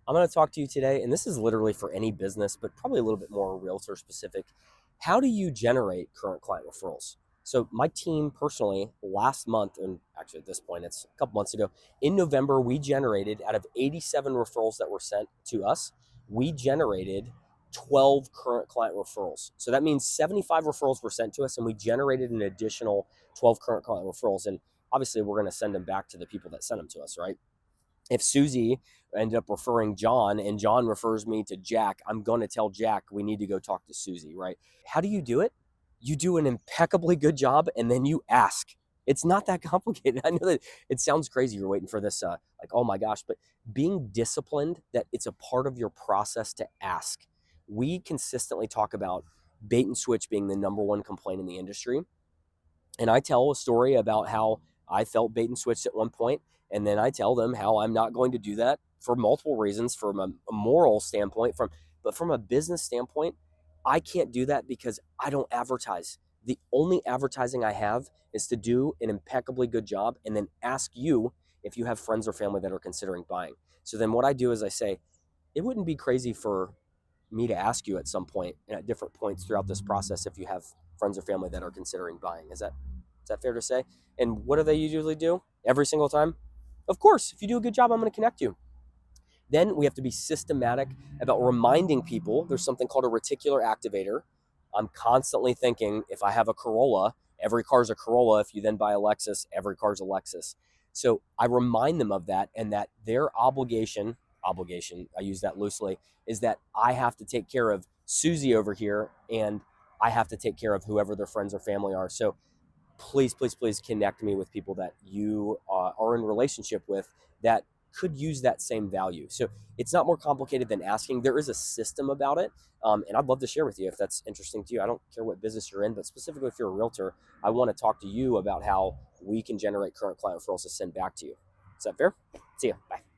I'm going to talk to you today, and this is literally for any business, but probably a little bit more realtor specific. How do you generate current client referrals? So, my team personally, last month, and actually at this point, it's a couple months ago, in November, we generated out of 87 referrals that were sent to us, we generated 12 current client referrals. So, that means 75 referrals were sent to us, and we generated an additional 12 current client referrals. And obviously, we're going to send them back to the people that sent them to us, right? If Susie ended up referring John and John refers me to Jack, I'm going to tell Jack we need to go talk to Susie, right? How do you do it? You do an impeccably good job and then you ask. It's not that complicated. I know that it sounds crazy. You're waiting for this, like, oh my gosh, but being disciplined that it's a part of your process to ask. We consistently talk about bait and switch being the number one complaint in the industry. And I tell a story about how I felt bait and switched at one point, and then I tell them how I'm not going to do that for multiple reasons, from a moral standpoint, but from a business standpoint, I can't do that because I don't advertise. The only advertising I have is to do an impeccably good job and then ask you if you have friends or family that are considering buying. So then what I do is I say, it wouldn't be crazy for me to ask you at some point and at different points throughout this process if you have friends or family that are considering buying. Is that fair to say? And what do they usually do every single time? Of course, if you do a good job, I'm going to connect you. Then we have to be systematic about reminding people there's something called a reticular activator. I'm constantly thinking if I have a Corolla, every car's a Corolla. If you then buy a Lexus, every car's a Lexus. So I remind them of that, and that their obligation, I use that loosely, is that I have to take care of Susie over here, and I have to take care of whoever their friends or family are. So please, please, please connect me with people that you are in relationship with that could use that same value. So it's not more complicated than asking. There is a system about it. And I'd love to share with you if that's interesting to you. I don't care what business you're in, but specifically if you're a realtor, I want to talk to you about how we can generate current client referrals to send back to you. Is that fair? See ya. Bye.